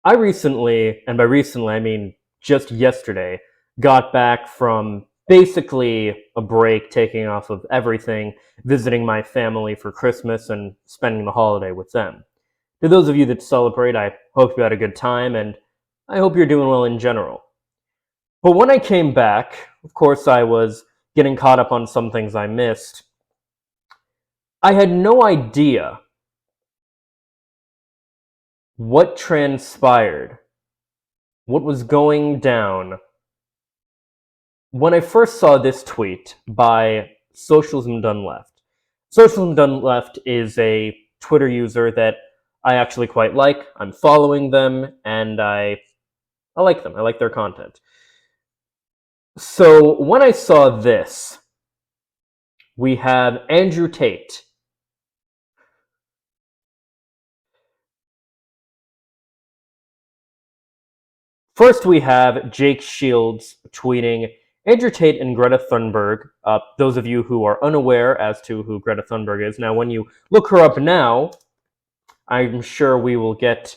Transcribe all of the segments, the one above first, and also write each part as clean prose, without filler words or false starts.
I recently, and by recently I mean just yesterday, got back from basically a break, taking off of everything, visiting my family for Christmas and spending the holiday with them. To those of you that celebrate, I hope you had a good time, and I hope you're doing well in general. But when I came back, of course, I was getting caught up on some things I missed. I had no idea what transpired, what was going down when I first saw this tweet by Socialism Done Left. Socialism Done Left is a Twitter user that I actually quite like. I'm following them, and I like them. I like their content. So when I saw this, we have Andrew Tate. First, we have Jake Shields tweeting Andrew Tate and Greta Thunberg. Those of you who are unaware as to who Greta Thunberg is, now when you look her up now, I'm sure we will get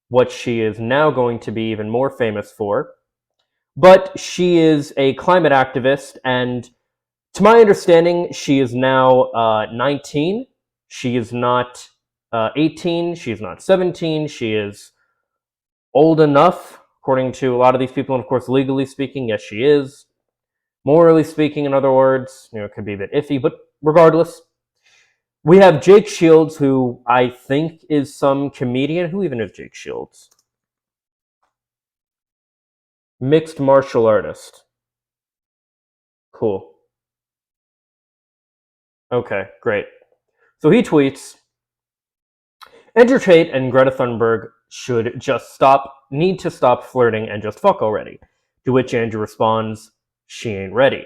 what she is now going to be even more famous for. But she is a climate activist, and to my understanding, she is now 19. She is not 18. She is not 17. She is old enough, according to a lot of these people, and of course, legally speaking, yes, she is. Morally speaking, in other words, it could be a bit iffy, but regardless, we have Jake Shields, who I think is some comedian. Who even is Jake Shields? Mixed martial artist. Cool. Okay, great. So he tweets, Andrew Tate and Greta Thunberg need to stop flirting and just fuck already. To which Andrew responds, she ain't ready.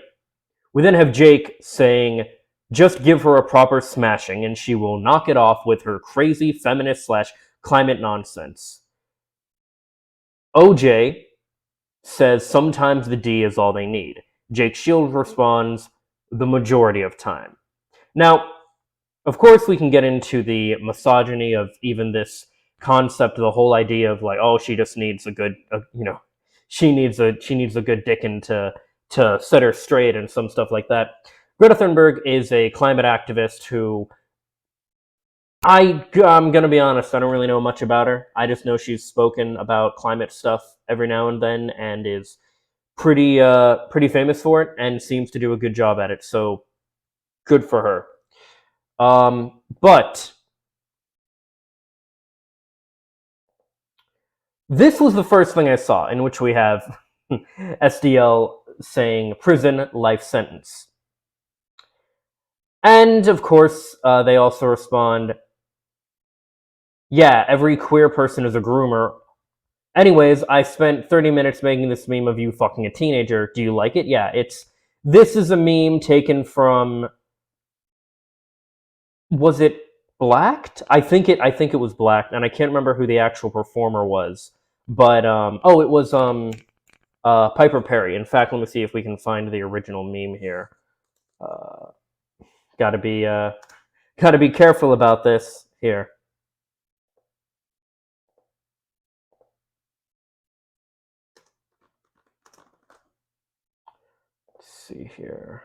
We then have Jake saying, just give her a proper smashing and she will knock it off with her crazy feminist / climate nonsense. OJ says sometimes the D is all they need. Jake Shields responds, the majority of time. Now, of course, we can get into the misogyny of even this concept, the whole idea of like, oh, she just needs a good, she needs a good dickin' to set her straight and some stuff like that. Greta Thunberg is a climate activist who I'm gonna be honest, I don't really know much about her. I just know she's spoken about climate stuff every now and then and is pretty famous for it and seems to do a good job at it. So good for her. But this was the first thing I saw in which we have SDL saying prison life sentence. And of course, they also respond, yeah, every queer person is a groomer. Anyways, I spent 30 minutes making this meme of you fucking a teenager. Do you like it? Yeah, this is a meme taken from, was it Blacked? I think it was Blacked, and I can't remember who the actual performer was. But it was Piper Perry. In fact, let me see if we can find the original meme here. Gotta be careful about this here. Let's see here.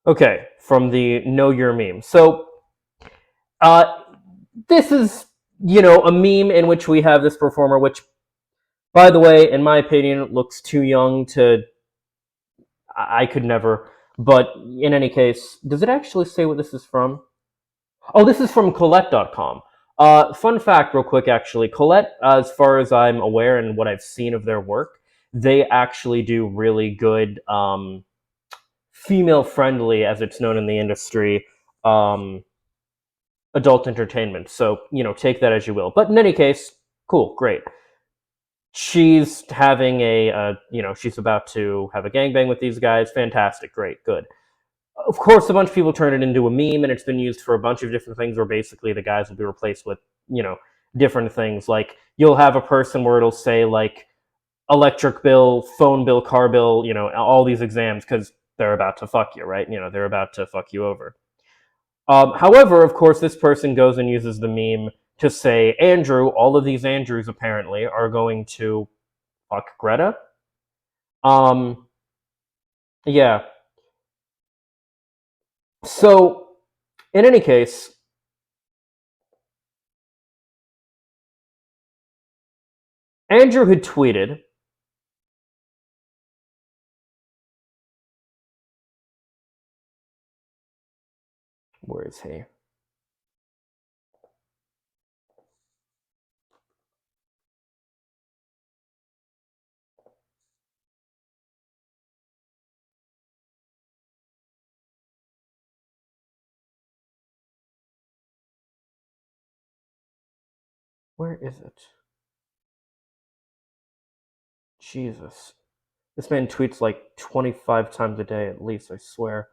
Okay, from the Know Your Meme. So, this is, a meme in which we have this performer, which, by the way, in my opinion, looks too young to. I could never. But in any case, does it actually say what this is from? Oh, this is from Colette.com. Fun fact, real quick, actually. Colette, as far as I'm aware and what I've seen of their work, they actually do really good female-friendly, as it's known in the industry, adult entertainment. So, take that as you will. But in any case, cool, great. She's having she's about to have a gangbang with these guys. Fantastic, great, good. Of course, a bunch of people turn it into a meme, and it's been used for a bunch of different things where basically the guys will be replaced with, different things. Like, you'll have a person where it'll say, like, electric bill, phone bill, car bill, all these exams because they're about to fuck you, right? They're about to fuck you over. However, of course, this person goes and uses the meme to say, Andrew, all of these Andrews apparently are going to fuck Greta. Yeah. So, in any case, Andrew had tweeted, where is he? Where is it? Jesus. This man tweets like 25 times a day at least, I swear.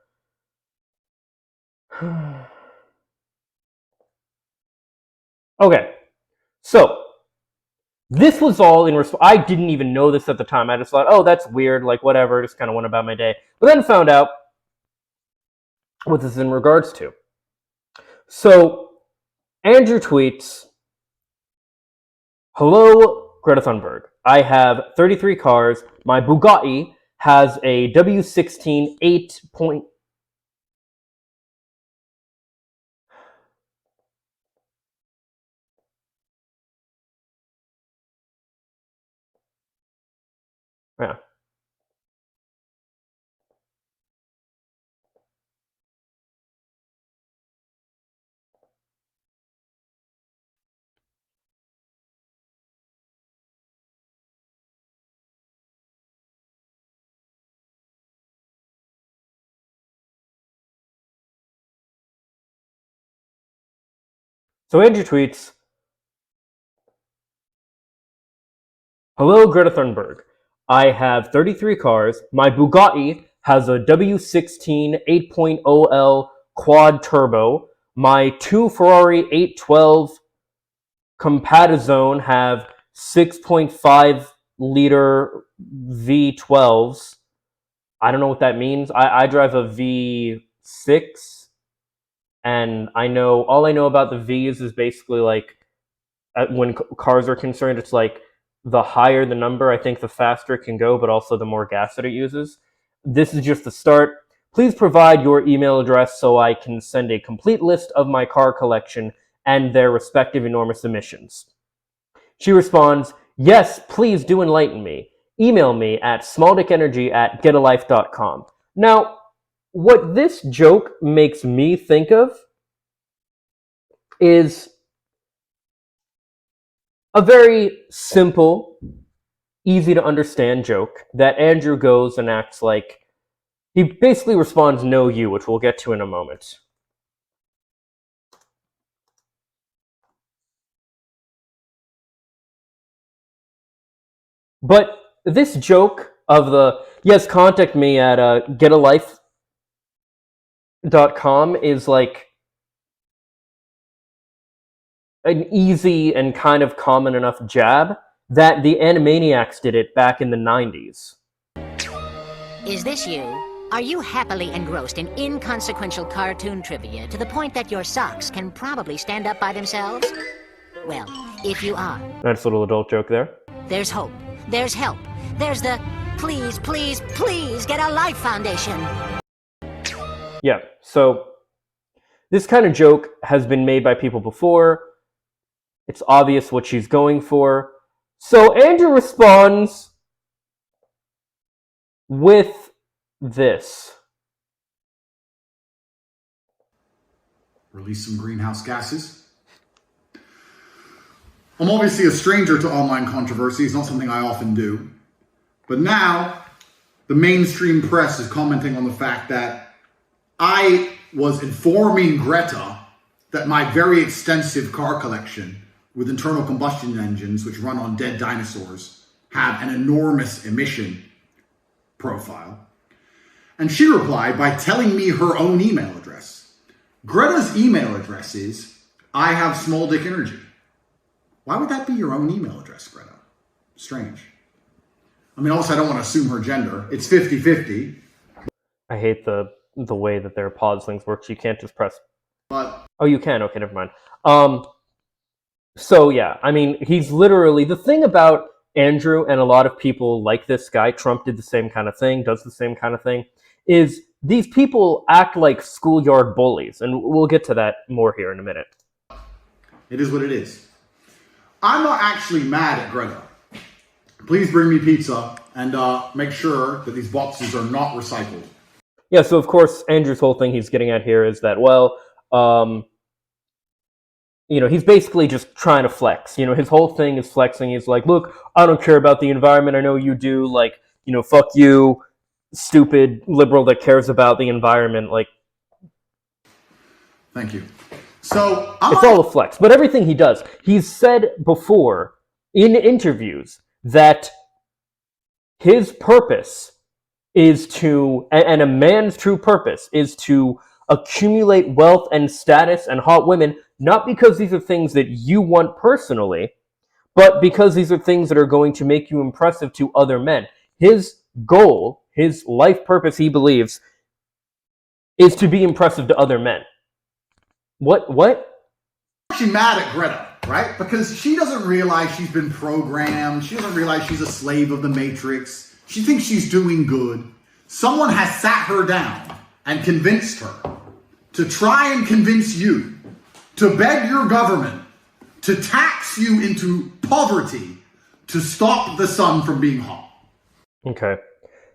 Okay, so this was all in response. I didn't even know this at the time. I just thought, oh, that's weird, like whatever, just kind of went about my day. But then found out what this is in regards to. So, Andrew tweets, hello, Greta Thunberg. I have 33 cars. My Bugatti has a W16 8. Yeah. So Andrew tweets, hello, Greta Thunberg. I have 33 cars. My Bugatti has a W16 8.0L quad turbo. My two Ferrari 812 Compatizone have 6.5 liter V12s. I don't know what that means. I drive a V6, and all I know about the V's is basically like when cars are concerned, it's like the higher the number, I think the faster it can go, but also the more gas that it uses. This is just the start. Please provide your email address so I can send a complete list of my car collection and their respective enormous emissions. She responds, yes, please do enlighten me. Email me at smalldickenergy@getalife.com. Now, what this joke makes me think of is a very simple, easy to understand joke that Andrew goes and acts like he basically responds, no, you, which we'll get to in a moment. But this joke of yes, contact me at getalife.com is like an easy and kind of common enough jab that the Animaniacs did it back in the 90s. Is this you? Are you happily engrossed in inconsequential cartoon trivia to the point that your socks can probably stand up by themselves? Well, if you are... Nice little adult joke there. There's hope. There's help. There's the Please, Please, Please Get a Life Foundation. Yeah, so this kind of joke has been made by people before. It's obvious what she's going for. So Andrew responds with this. Release some greenhouse gases. I'm obviously a stranger to online controversy. It's not something I often do. But now, the mainstream press is commenting on the fact that I was informing Greta that my very extensive car collection with internal combustion engines, which run on dead dinosaurs, have an enormous emission profile. And she replied by telling me her own email address. Greta's email address is, I have small dick energy. Why would that be your own email address, Greta? Strange. I mean, also, I don't want to assume her gender. It's 50-50. I hate the way that their pause things works. You can't just press. But Oh, you can. Okay, never mind. So yeah, I mean, he's literally the thing about Andrew and a lot of people like this guy. Trump did the same kind of thing, does the same kind of thing. Is these people act like schoolyard bullies, and we'll get to that more here in a minute. it is what it is. I'm not actually mad at Greta. Please bring me pizza and make sure that these boxes are not recycled. Yeah, so of course, Andrew's whole thing he's getting at here is that, well, he's basically just trying to flex. His whole thing is flexing. He's like, look, I don't care about the environment. I know you do. Like, fuck you, stupid liberal that cares about the environment. Like, thank you. So it's all a flex. But everything he does, he's said before in interviews that his purpose is to, and a man's true purpose is to accumulate wealth and status and hot women, not because these are things that you want personally, but because these are things that are going to make you impressive to other men. His goal, his life purpose, he believes, is to be impressive to other men. What? I'm actually mad at Greta, right? Because she doesn't realize she's been programmed. She doesn't realize she's a slave of the Matrix. She thinks she's doing good. Someone has sat her down and convinced her to try and convince you to beg your government to tax you into poverty to stop the sun from being hot. Okay.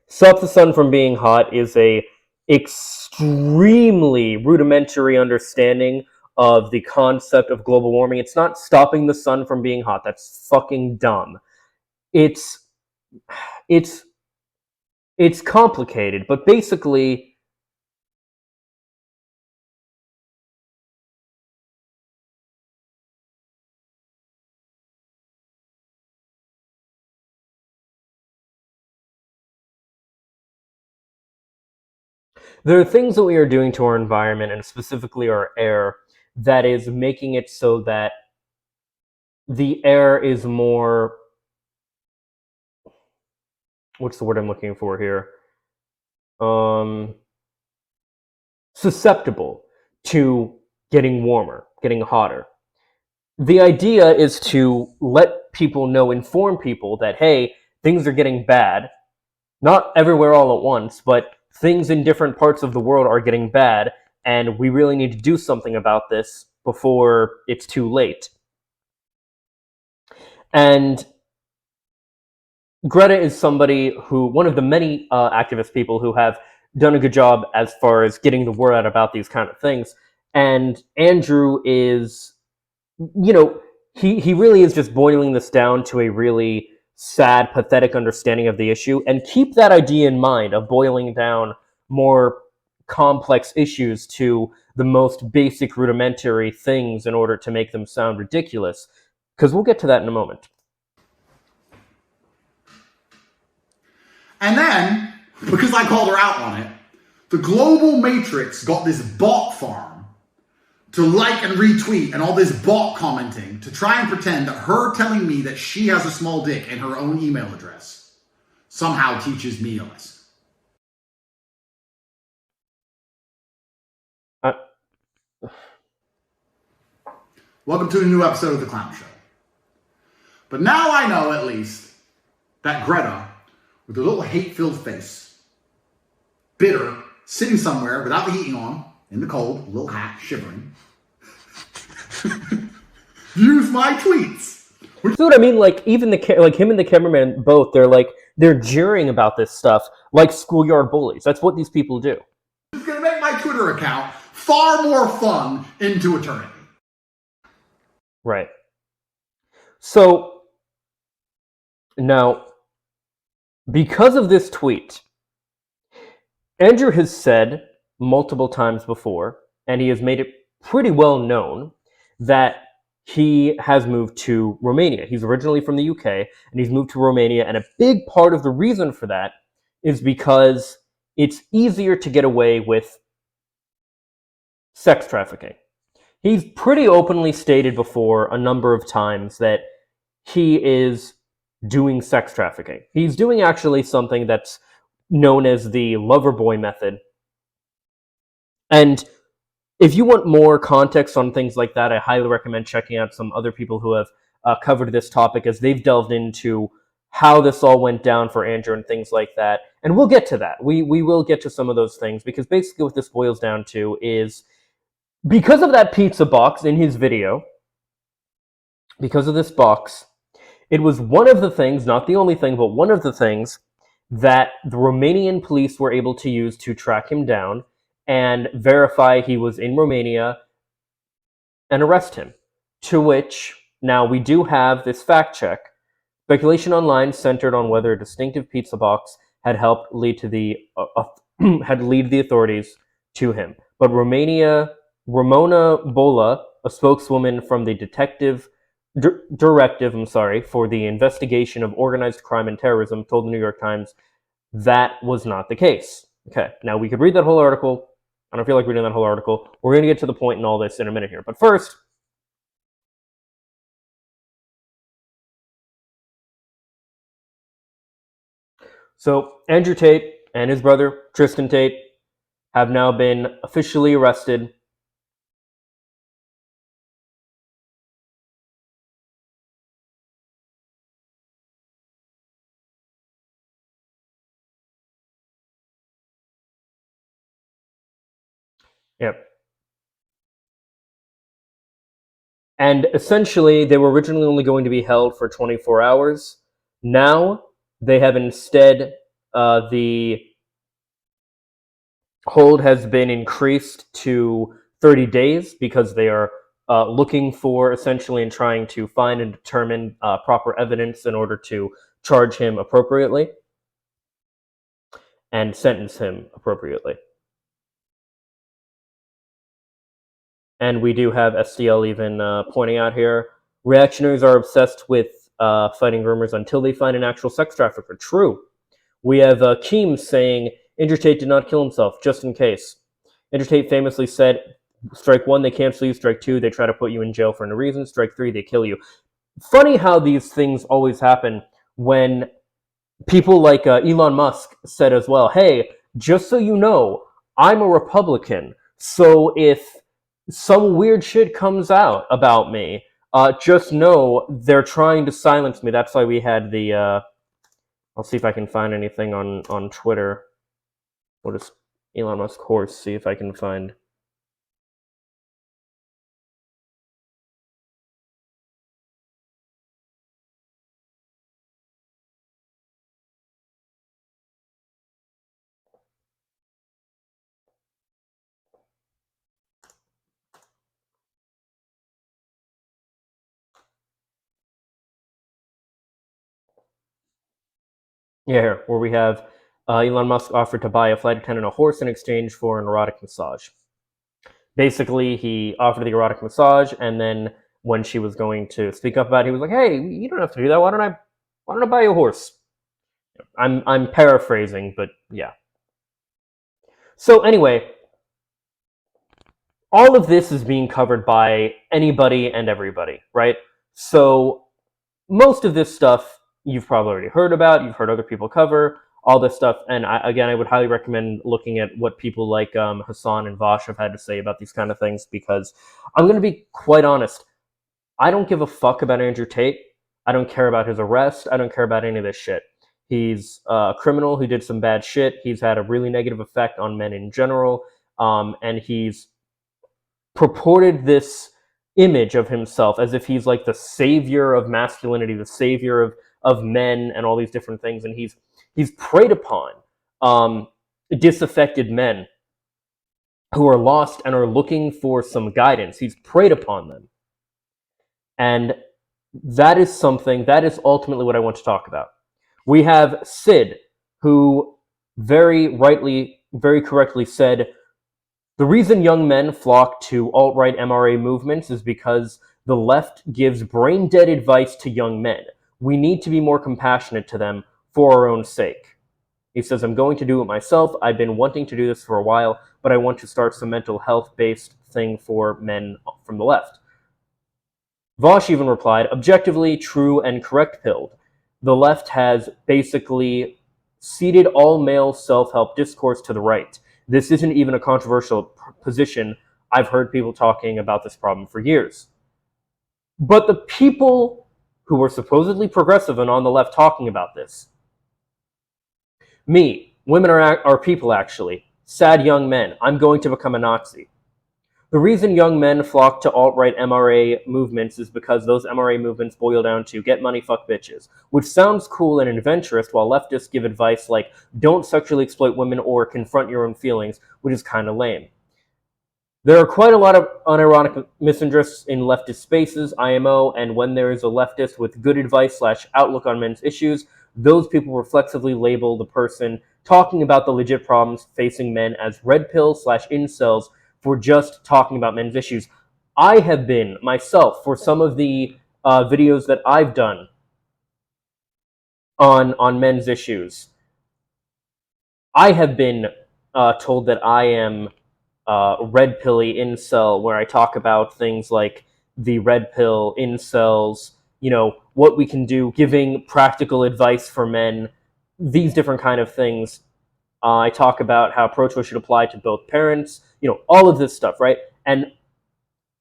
Stop the sun from being hot is a extremely rudimentary understanding of the concept of global warming. It's not stopping the sun from being hot. That's fucking dumb. It's complicated, but basically there are things that we are doing to our environment, and specifically our air, that is making it so that the air is more, what's the word I'm looking for here? Susceptible to getting warmer, getting hotter. The idea is to let people know, inform people that, hey, things are getting bad. Not everywhere all at once, but things in different parts of the world are getting bad, and we really need to do something about this before it's too late. And Greta is somebody who, one of the many activist people who have done a good job as far as getting the word out about these kind of things. And Andrew is, he really is just boiling this down to a really sad, pathetic understanding of the issue. And keep that idea in mind of boiling down more complex issues to the most basic, rudimentary things in order to make them sound ridiculous. Because we'll get to that in a moment. And then, because I called her out on it, the global Matrix got this bot farm to like and retweet and all this bot commenting to try and pretend that her telling me that she has a small dick in her own email address somehow teaches me a lesson. Welcome to a new episode of The Clown Show. But now I know, at least, that Greta, with a little hate-filled face, bitter, sitting somewhere without the heating on, in the cold, a little hat, shivering, views my tweets. See what I mean? Like, even him and the cameraman both, they're jeering about this stuff like schoolyard bullies. That's what these people do. It's going to make my Twitter account far more fun into eternity. Right. So, now, because of this tweet, Andrew has said multiple times before, and he has made it pretty well known, that he has moved to Romania. He's originally from the UK, and he's moved to Romania, and a big part of the reason for that is because it's easier to get away with sex trafficking. He's pretty openly stated before a number of times that he is doing sex trafficking. He's doing actually something that's known as the lover boy method. And if you want more context on things like that, I highly recommend checking out some other people who have covered this topic, as they've delved into how this all went down for Andrew and things like that. And we'll get to that. We will get to some of those things, because basically what this boils down to is, because of that pizza box in his video, because of this box, it was one of the things, not the only thing, but one of the things that the Romanian police were able to use to track him down and verify he was in Romania and arrest him. To which, now we do have this fact check. Speculation online centered on whether a distinctive pizza box had helped lead to the had lead the authorities to him. But Romana Bola, a spokeswoman from the directive, for the investigation of organized crime and terrorism, told the New York Times that was not the case. Okay, now we could read that whole article. I don't feel like reading that whole article. We're going to get to the point in all this in a minute here. But first, so Andrew Tate and his brother, Tristan Tate, have now been officially arrested. Yep. And essentially, they were originally only going to be held for 24 hours. Now, they have instead, the hold has been increased to 30 days, because they are looking for, essentially, and trying to find and determine proper evidence in order to charge him appropriately and sentence him appropriately. And we do have SDL even pointing out here, reactionaries are obsessed with fighting rumors until they find an actual sex trafficker. True. We have Keem saying, Andrew Tate did not kill himself, just in case. Andrew Tate famously said, strike one, they cancel you. Strike two, they try to put you in jail for no reason. Strike three, they kill you. Funny how these things always happen when people like Elon Musk said as well, hey, just so you know, I'm a Republican. So if some weird shit comes out about me, just know they're trying to silence me. That's why we had the... I'll see if I can find anything on Twitter. What is Elon Musk horse? See if I can find... Yeah, here, where we have Elon Musk offered to buy a flight attendant a horse in exchange for an erotic massage. Basically, he offered the erotic massage, and then when she was going to speak up about it, he was like, hey, you don't have to do that. Why don't I buy you a horse? I'm paraphrasing, but yeah. So anyway, all of this is being covered by anybody and everybody, right? So most of this stuff you've probably already heard about, you've heard other people cover, all this stuff, and I would highly recommend looking at what people like Hassan and Vosh have had to say about these kind of things, because I'm going to be quite honest, I don't give a fuck about Andrew Tate. I don't care about his arrest. I don't care about any of this shit. He's a criminal who did some bad shit. He's had a really negative effect on men in general, and he's purported this image of himself as if he's like the savior of masculinity, the savior of men and all these different things, and he's preyed upon disaffected men who are lost and are looking for some guidance. He's preyed upon them. And that is ultimately what I want to talk about. We have Sid, who very rightly, very correctly said, the reason young men flock to alt-right MRA movements is because the left gives brain-dead advice to young men. We need to be more compassionate to them for our own sake. He says, I'm going to do it myself. I've been wanting to do this for a while, but I want to start some mental health-based thing for men from the left. Vosh even replied, objectively true and correct pilled. the left has basically ceded all male self-help discourse to the right. This isn't even a controversial position. I've heard people talking about this problem for years. But the people who were supposedly progressive and on the left talking about this, me, women are people actually, sad young men, I'm going to become a Nazi. The reason young men flock to alt-right MRA movements is because those MRA movements boil down to get money, fuck bitches, which sounds cool and adventurous, while leftists give advice like don't sexually exploit women or confront your own feelings, which is kind of lame. There are quite a lot of unironic misinterests in leftist spaces, IMO, and when there is a leftist with good advice / outlook on men's issues, those people reflexively label the person talking about the legit problems facing men as red pill / incels for just talking about men's issues. I have been, myself, for some of the videos that I've done on men's issues, I have been told that I am red pilly incel, where I talk about things like the red pill incels, what we can do, giving practical advice for men, these different kind of things. I talk about how pro-choice should apply to both parents, all of this stuff, right? And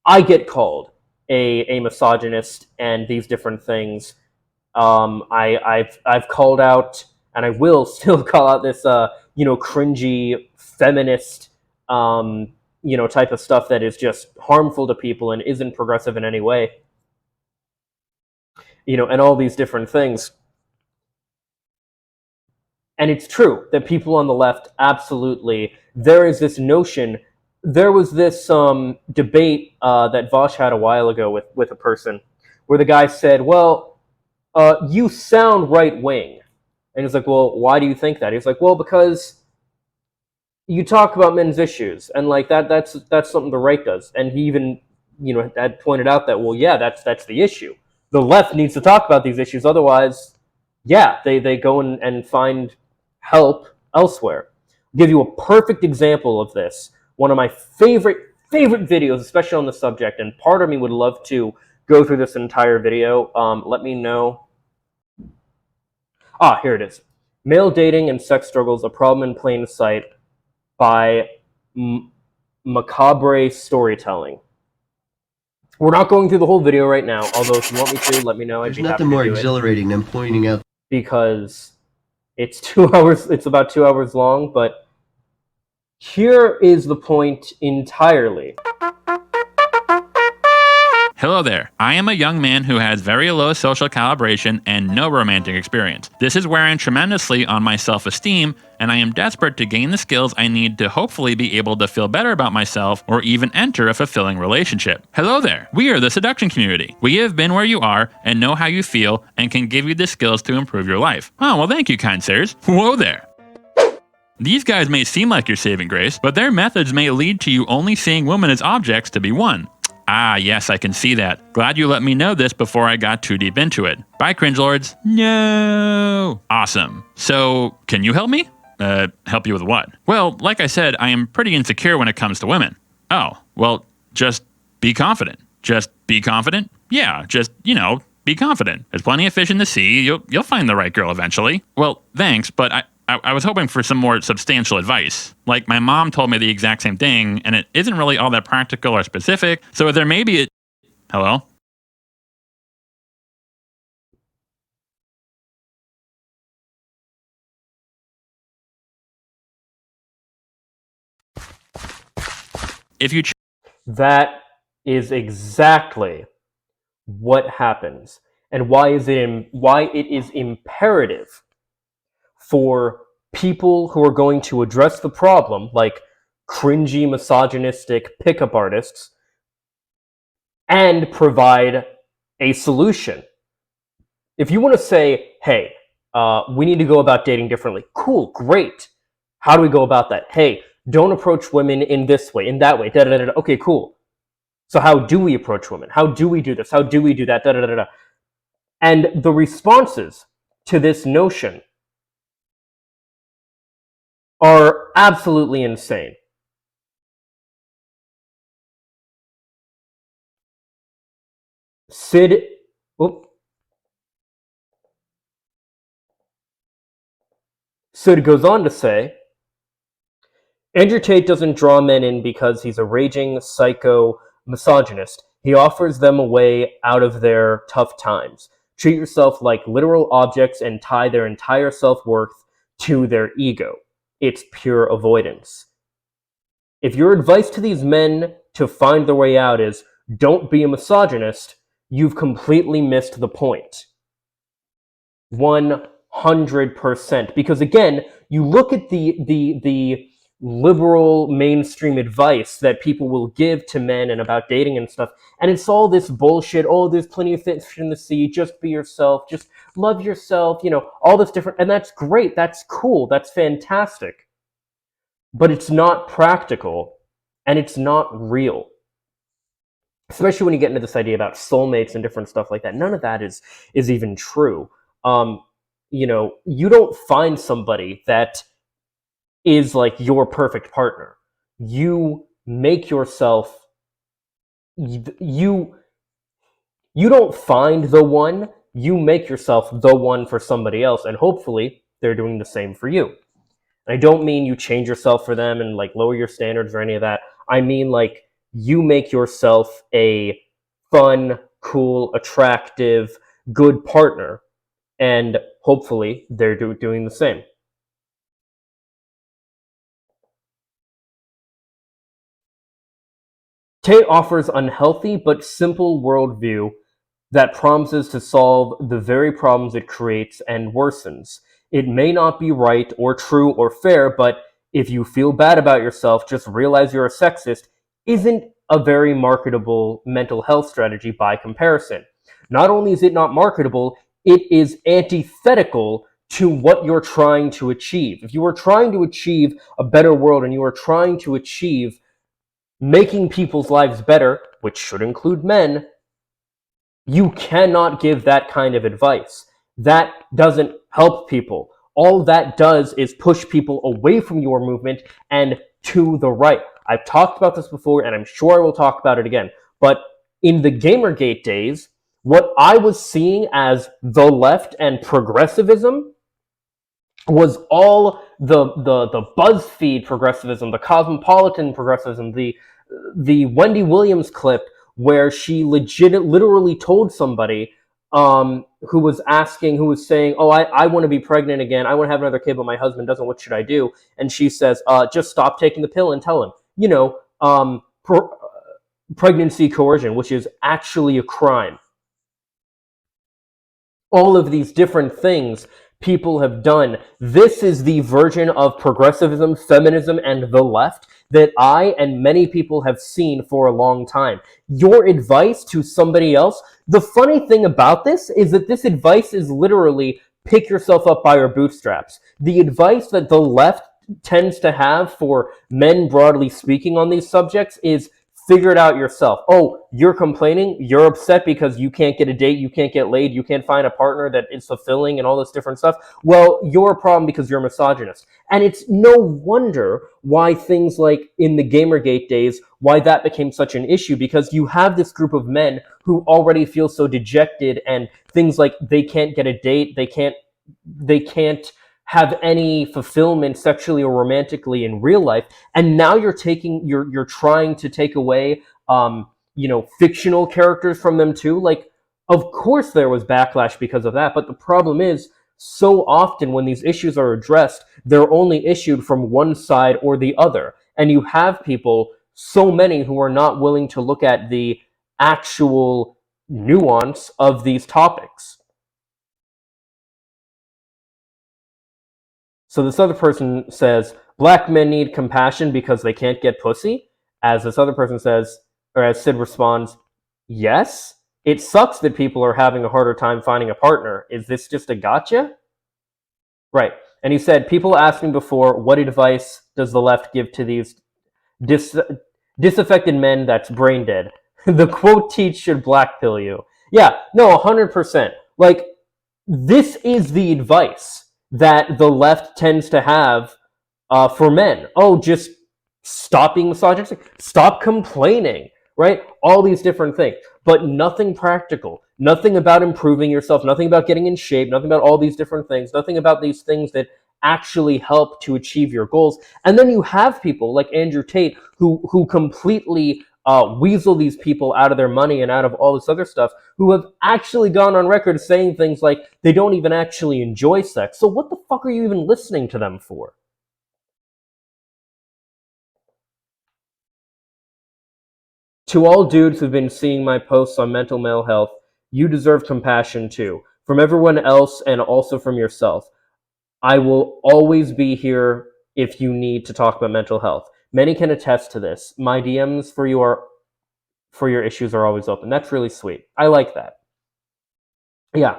I get called a misogynist and these different things. I've called out, and I will still call out this, cringy feminist, type of stuff that is just harmful to people and isn't progressive in any way. And all these different things. And it's true that people on the left, absolutely, there is this notion. There was this debate that Vosh had a while ago with a person where the guy said, well, you sound right-wing. And he's like, well, why do you think that? He's like, well, because you talk about men's issues, and like that's something the right does. And he even, had pointed out that, well, yeah, that's the issue. The left needs to talk about these issues, otherwise, yeah, they go and find help elsewhere. I'll give you a perfect example of this. One of my favorite videos, especially on the subject, and part of me would love to go through this entire video. Let me know. Here it is. Male dating and sex struggles, a problem in plain sight, by macabre storytelling. We're not going through the whole video right now, although if you want me to, let me know. I'd be happy to do it. There's nothing more exhilarating than pointing out, because it's 2 hours. It's about 2 hours long, but here is the point entirely. Hello there. I am a young man who has very low social calibration and no romantic experience. This is wearing tremendously on my self-esteem, and I am desperate to gain the skills I need to hopefully be able to feel better about myself or even enter a fulfilling relationship. Hello there. We are the seduction community. We have been where you are and know how you feel and can give you the skills to improve your life. Oh, well, thank you, kind sirs. Whoa there. These guys may seem like your saving grace, but their methods may lead to you only seeing women as objects to be won. Ah, yes, I can see that. Glad you let me know this before I got too deep into it. Bye, cringe lords. No. Awesome. So, can you help me? Help you with what? Well, like I said, I am pretty insecure when it comes to women. Oh, well, just be confident. Just be confident? Yeah, just, be confident. There's plenty of fish in the sea. You'll find the right girl eventually. Well, thanks, but I was hoping for some more substantial advice. Like, my mom told me the exact same thing, and it isn't really all that practical or specific, so there may be a... Hello? If you... That is exactly what happens, and why it is imperative for people who are going to address the problem, like cringy, misogynistic pickup artists, and provide a solution. If you want to say, hey, we need to go about dating differently, cool, great. How do we go about that? Hey, don't approach women in this way, in that way, da-da-da-da. Okay, cool. So how do we approach women? How do we do this? How do we do that? Da-da-da-da. And the responses to this notion are absolutely insane. Sid, So it goes on to say, Andrew Tate doesn't draw men in because he's a raging psycho misogynist. He offers them a way out of their tough times. Treat yourself like literal objects and tie their entire self-worth to their ego. It's pure avoidance. If your advice to these men to find their way out is, don't be a misogynist, you've completely missed the point. 100%. Because again, you look at the liberal mainstream advice that people will give to men and about dating and stuff, and it's all this bullshit. Oh, there's plenty of fish in the sea. Just be yourself. Just love yourself. All this different, and that's great. That's cool. That's fantastic. But it's not practical, and it's not real. Especially when you get into this idea about soulmates and different stuff like that. None of that is even true. You don't find somebody that is like your perfect partner. You make yourself, you don't find the one, you make yourself the one for somebody else, and hopefully they're doing the same for you. And I don't mean you change yourself for them and like lower your standards or any of that. I mean like you make yourself a fun, cool, attractive, good partner, and hopefully they're doing the same. Tate offers unhealthy but simple worldview that promises to solve the very problems it creates and worsens. It may not be right or true or fair, but if you feel bad about yourself, just realize you're a sexist isn't a very marketable mental health strategy by comparison. Not only is it not marketable, it is antithetical to what you're trying to achieve. If you are trying to achieve a better world and you are trying to achieve making people's lives better, which should include men, you cannot give that kind of advice. That doesn't help people. All that does is push people away from your movement and to the right. I've talked about this before, and I'm sure I will talk about it again. But in the Gamergate days, what I was seeing as the left and progressivism was all the BuzzFeed progressivism, the Cosmopolitan progressivism, the Wendy Williams clip where she literally told somebody who was saying, oh, I want to be pregnant again. I want to have another kid, but my husband doesn't. What should I do? And she says, just stop taking the pill and tell him. Pregnancy coercion, which is actually a crime. All of these different things people have done. This is the version of progressivism, feminism, and the left that I and many people have seen for a long time. Your advice to somebody else, the funny thing about this is that this advice is literally pick yourself up by your bootstraps. The advice that the left tends to have for men broadly speaking on these subjects is figure it out yourself. Oh, you're complaining, you're upset because you can't get a date, you can't get laid, you can't find a partner that is fulfilling and all this different stuff. Well, you're a problem because you're a misogynist. And it's no wonder why things like in the Gamergate days, why that became such an issue, because you have this group of men who already feel so dejected, and things like they can't get a date, they can't have any fulfillment sexually or romantically in real life, and now you're trying to take away fictional characters from them too. Like, of course there was backlash because of that, but the problem is so often when these issues are addressed, they're only issued from one side or the other, and you have people, so many, who are not willing to look at the actual nuance of these topics. So this other person says, black men need compassion because they can't get pussy. As this other person says, or as Sid responds, yes, it sucks that people are having a harder time finding a partner. Is this just a gotcha? Right. And he said, people asked me before, what advice does the left give to these disaffected men that's brain dead? The quote teach should black pill you. Yeah, no, 100%. Like, this is the advice that the left tends to have for men. Oh, just stop being misogynistic, stop complaining, right? All these different things, but nothing practical, nothing about improving yourself, nothing about getting in shape, nothing about all these different things, nothing about these things that actually help to achieve your goals. And then you have people like Andrew Tate who completely weasel these people out of their money and out of all this other stuff, who have actually gone on record saying things like they don't even actually enjoy sex. So what the fuck are you even listening to them for? To all dudes who've been seeing my posts on mental male health, you deserve compassion too. From everyone else and also from yourself. I will always be here if you need to talk about mental health. Many can attest to this. My DMs for your issues are always open. That's really sweet. I like that. Yeah.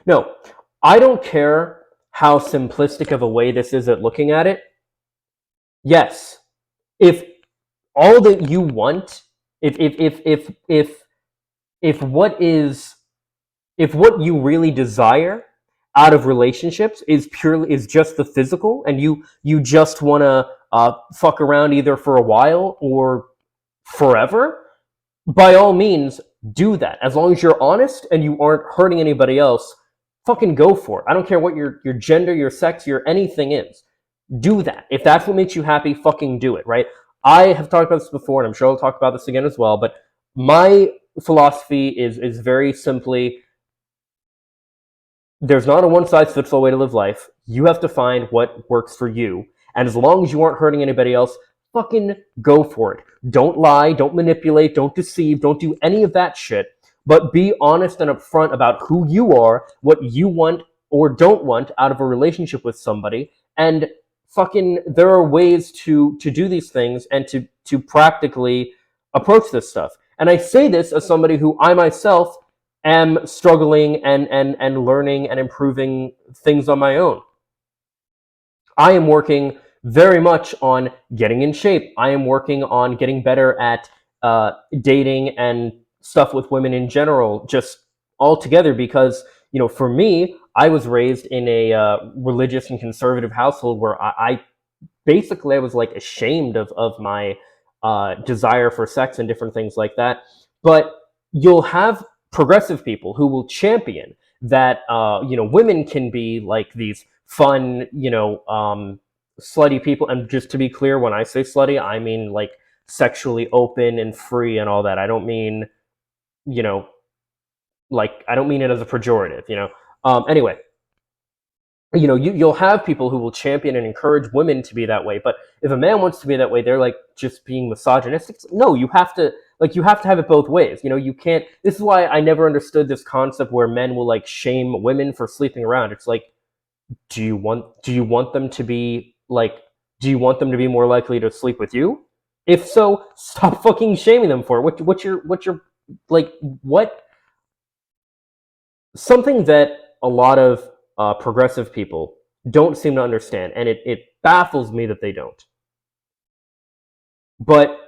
No, I don't care how simplistic of a way this is at looking at it. Yes, if all that you want, if what is if what you really desire out of relationships is just the physical, and you just want to fuck around either for a while or forever, by all means do that. As long as you're honest and you aren't hurting anybody else, fucking go for it. I don't care what your gender, your sex, your anything is. Do that. If that's what makes you happy, fucking do it, right? I have talked about this before, and I'm sure I'll talk about this again as well, but my philosophy is very simply, there's not a one-size-fits-all way to live life. You have to find what works for you. And as long as you aren't hurting anybody else, fucking go for it. Don't lie, don't manipulate, don't deceive, don't do any of that shit. But be honest and upfront about who you are, what you want or don't want out of a relationship with somebody. And fucking, there are ways to do these things and to practically approach this stuff. And I say this as somebody who I myself am struggling and learning and improving things on my own. I am working very much on getting in shape. I am working on getting better at dating and stuff with women in general, just altogether, because, you know, for me, I was raised in a religious and conservative household where I basically I was like ashamed of my desire for sex and different things like that. But you'll have progressive people who will champion that women can be like these fun, slutty people. And just to be clear, when I say slutty, I mean like sexually open and free and all that. I don't mean, I don't mean it as a pejorative, anyway, you'll have people who will champion and encourage women to be that way. But if a man wants to be that way, they're like just being misogynistic. No, you have to have it both ways. You can't. This is why I never understood this concept where men will like shame women for sleeping around. It's like, do you want them to be like, do you want them to be more likely to sleep with you? If so, stop fucking shaming them for it. What's your like what? Something that a lot of progressive people don't seem to understand, and it baffles me that they don't. But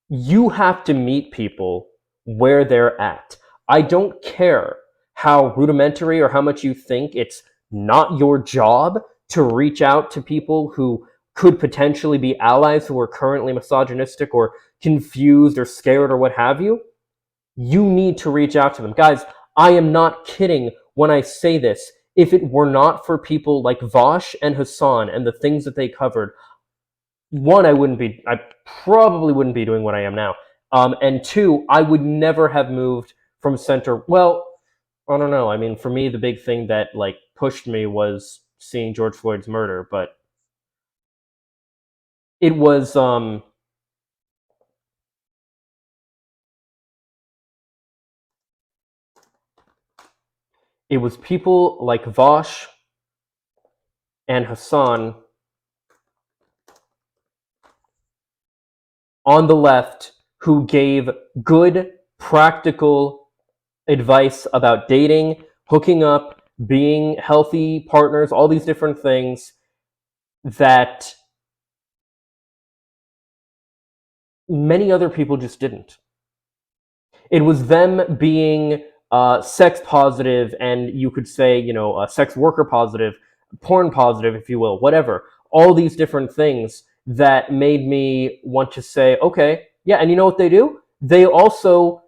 you have to meet people where they're at. I don't care how rudimentary or how much you think it's not your job to reach out to people who could potentially be allies who are currently misogynistic or confused or scared or what have you. You need to reach out to them. Guys, I am not kidding when I say this. If it were not for people like Vosh and Hassan and the things that they covered, one, I probably wouldn't be doing what I am now. And two, I would never have moved from center. Well, I don't know. I mean, for me, the big thing that like pushed me was seeing George Floyd's murder, but it was people like Vosh and Hassan on the left who gave good, practical advice about dating, hooking up, being healthy partners, all these different things that many other people just didn't. It was them being sex positive, and you could say, sex worker positive, porn positive, if you will, whatever. All these different things that made me want to say, okay, yeah, and you know what they do? They also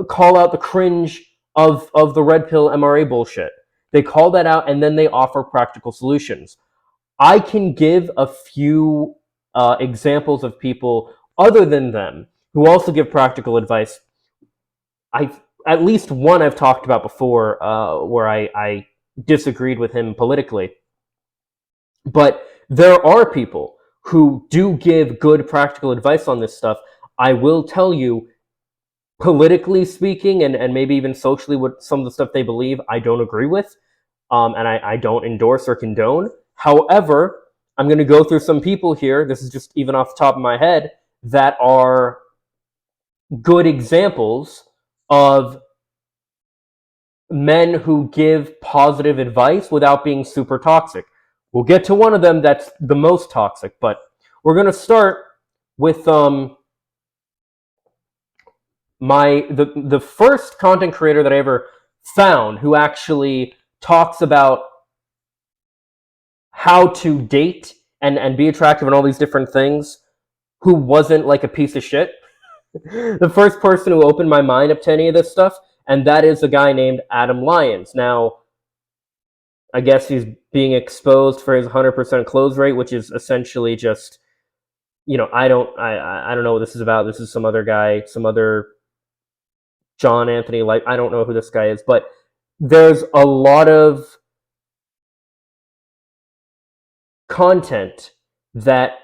call out the cringe of the red pill MRA bullshit. They call that out, and then they offer practical solutions. I can give a few examples of people other than them who also give practical advice. At least one I've talked about before, where I disagreed with him politically. But there are people who do give good practical advice on this stuff. I will tell you, politically speaking, and maybe even socially, what some of the stuff they believe, I don't agree with, and I don't endorse or condone. However, I'm going to go through some people here. This is just even off the top of my head that are good examples of men who give positive advice without being super toxic. We'll get to one of them that's the most toxic, but we're going to start with the first content creator that I ever found who actually talks about how to date and be attractive and all these different things, who wasn't like a piece of shit. The first person who opened my mind up to any of this stuff, and that is a guy named Adam Lyons. Now, I guess he's being exposed for his 100% close rate, which is essentially just, I don't know what this is about. This is some other guy, some other John Anthony, like, I don't know who this guy is, but there's a lot of content that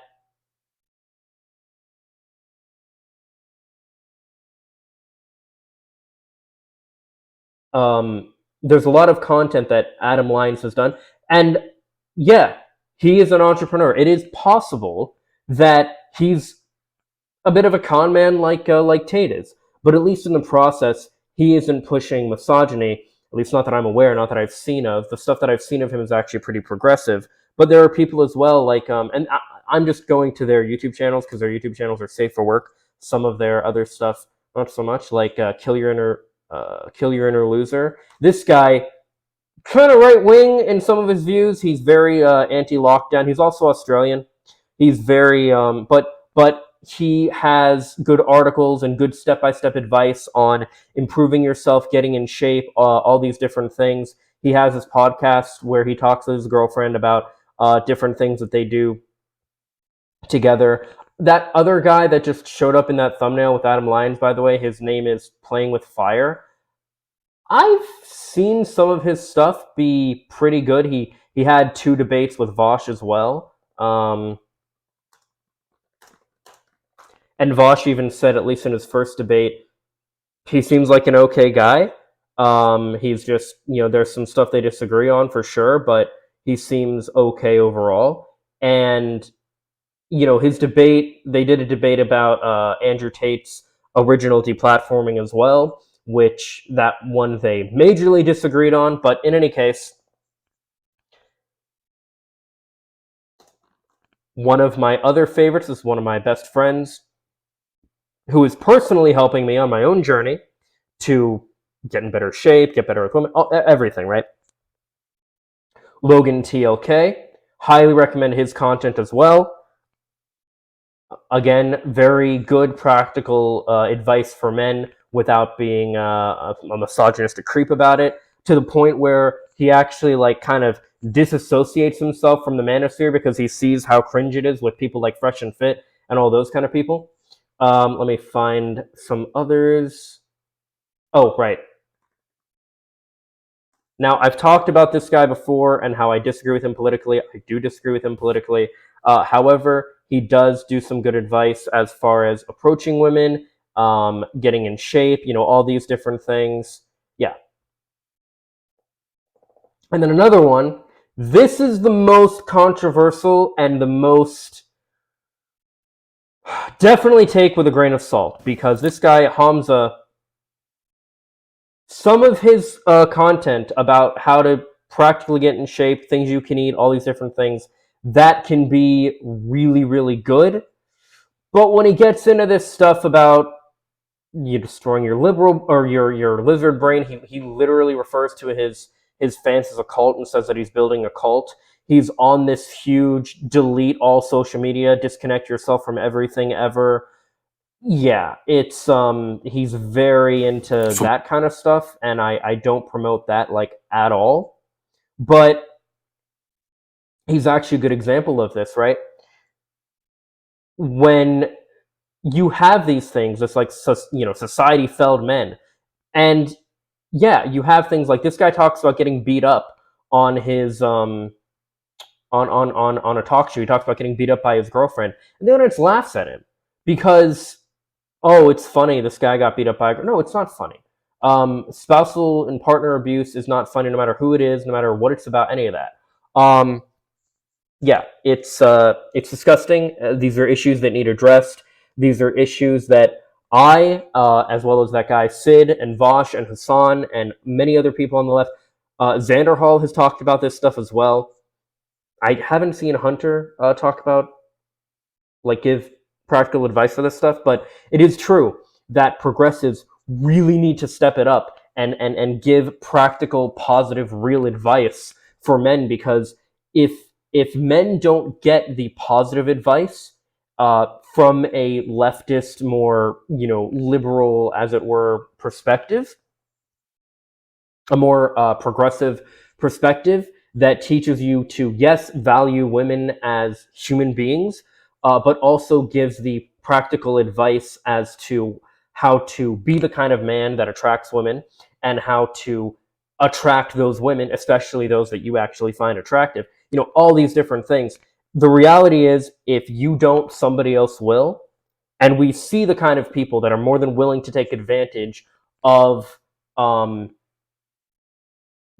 there's a lot of content that Adam Lyons has done, and yeah, he is an entrepreneur. It is possible that he's a bit of a con man like Tate is, but at least in the process, he isn't pushing misogyny. At least not that I'm aware, not that I've seen of. The stuff that I've seen of him is actually pretty progressive. But there are people as well, like and I'm just going to their YouTube channels because their YouTube channels are safe for work. Some of their other stuff, not so much, like Kill Your Inner Loser. This guy, kind of right wing in some of his views. He's very anti-lockdown. He's also Australian. He's very but he has good articles and good step-by-step advice on improving yourself, getting in shape, all these different things. He has his podcast where he talks to his girlfriend about different things that they do together. That other guy that just showed up in that thumbnail with Adam Lyons, by the way, his name is Playing with Fire. I've seen some of his stuff be pretty good. He had 2 debates with Vosh as well. And Vosh even said, at least in his first debate, he seems like an okay guy. He's just, there's some stuff they disagree on for sure, but he seems okay overall. And, his debate, they did a debate about Andrew Tate's original deplatforming as well, which that one they majorly disagreed on. But in any case, one of my other favorites is one of my best friends who is personally helping me on my own journey to get in better shape, get better with women, everything, right? Logan TLK, highly recommend his content as well. Again, very good practical advice for men without being a misogynistic creep about it, to the point where he actually kind of disassociates himself from the manosphere because he sees how cringe it is with people like Fresh and Fit and all those kind of people. Let me find some others. Oh, right. Now, I've talked about this guy before and how I disagree with him politically. I do disagree with him politically. However, he does do some good advice as far as approaching women, getting in shape, all these different things. Yeah. And then another one. This is the most controversial and the most definitely take with a grain of salt, because this guy, Hamza, some of his content about how to practically get in shape, things you can eat, all these different things, that can be really, really good. But when he gets into this stuff about you destroying your liberal or your lizard brain, he literally refers to his fans as a cult and says that he's building a cult. He's on this huge delete all social media, disconnect yourself from everything ever. Yeah, it's he's very into that kind of stuff, and I don't promote that at all. But he's actually a good example of this, right? When you have these things, it's like, society failed men. And yeah, you have things like this guy talks about getting beat up on his on a talk show. He talks about getting beat up by his girlfriend, and the audience laughs at him because, oh, it's funny. This guy got beat up by a girl. No, it's not funny. Spousal and partner abuse is not funny, no matter who it is, no matter what it's about, any of that. Yeah, it's disgusting. These are issues that need addressed. These are issues that I, as well as that guy Sid and Vosh and Hassan and many other people on the left, Xander Hall has talked about this stuff as well. I haven't seen Hunter talk about, like, give practical advice for this stuff, but it is true that progressives really need to step it up and give practical, positive, real advice for men, because if men don't get the positive advice from a leftist, more, liberal, as it were, perspective, a more progressive perspective that teaches you to, yes, value women as human beings, but also gives the practical advice as to how to be the kind of man that attracts women and how to attract those women, especially those that you actually find attractive. All these different things. The reality is, if you don't, somebody else will. And we see the kind of people that are more than willing to take advantage of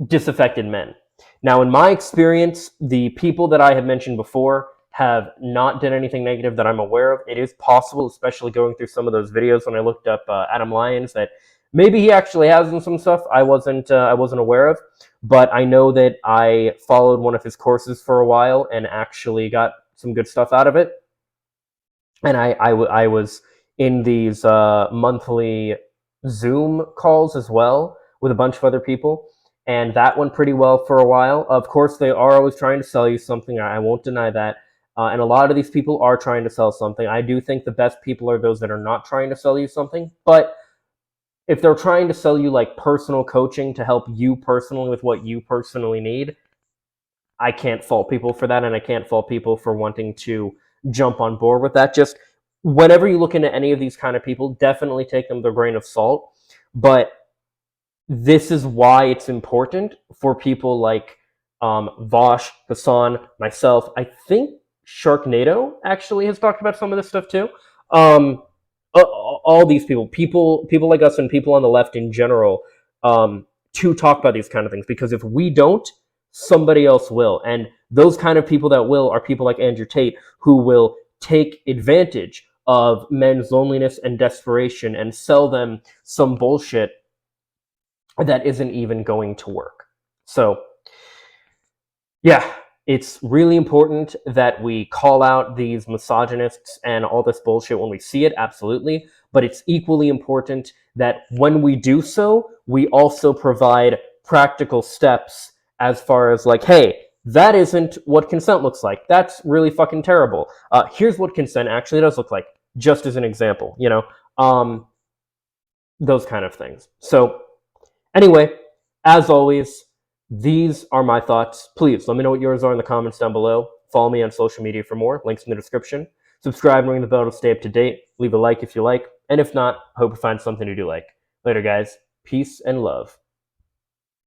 disaffected men. Now, in my experience, the people that I have mentioned before have not done anything negative that I'm aware of. It is possible, especially going through some of those videos when I looked up Adam Lyons, that maybe he actually has done some stuff I wasn't aware of. But I know that I followed one of his courses for a while and actually got some good stuff out of it. And I was in these monthly Zoom calls as well with a bunch of other people, and that went pretty well for a while. Of course, they are always trying to sell you something. I won't deny that. And a lot of these people are trying to sell something. I do think the best people are those that are not trying to sell you something. But if they're trying to sell you, like, personal coaching to help you personally with what you personally need, I can't fault people for that, and I can't fault people for wanting to jump on board with that. Just whenever you look into any of these kind of people, definitely take them with a grain of salt. But this is why it's important for people like Vosh, Hassan, myself. I think Sharknado actually has talked about some of this stuff too. All these people like us, and people on the left in general, to talk about these kind of things, because if we don't, somebody else will. And those kind of people that will are people like Andrew Tate, who will take advantage of men's loneliness and desperation and sell them some bullshit that isn't even going to work. So, yeah, it's really important that we call out these misogynists and all this bullshit when we see it, absolutely. But it's equally important that when we do so, we also provide practical steps as far as, like, hey, that isn't what consent looks like. That's really fucking terrible. Here's what consent actually does look like, just as an example, those kind of things. So, anyway, as always, these are my thoughts. Please let me know what yours are in the comments down below. Follow me on social media for more. Links in the description. Subscribe and ring the bell to stay up to date. Leave a like if you like. And if not, I hope you find something to do like. Later, guys. Peace and love.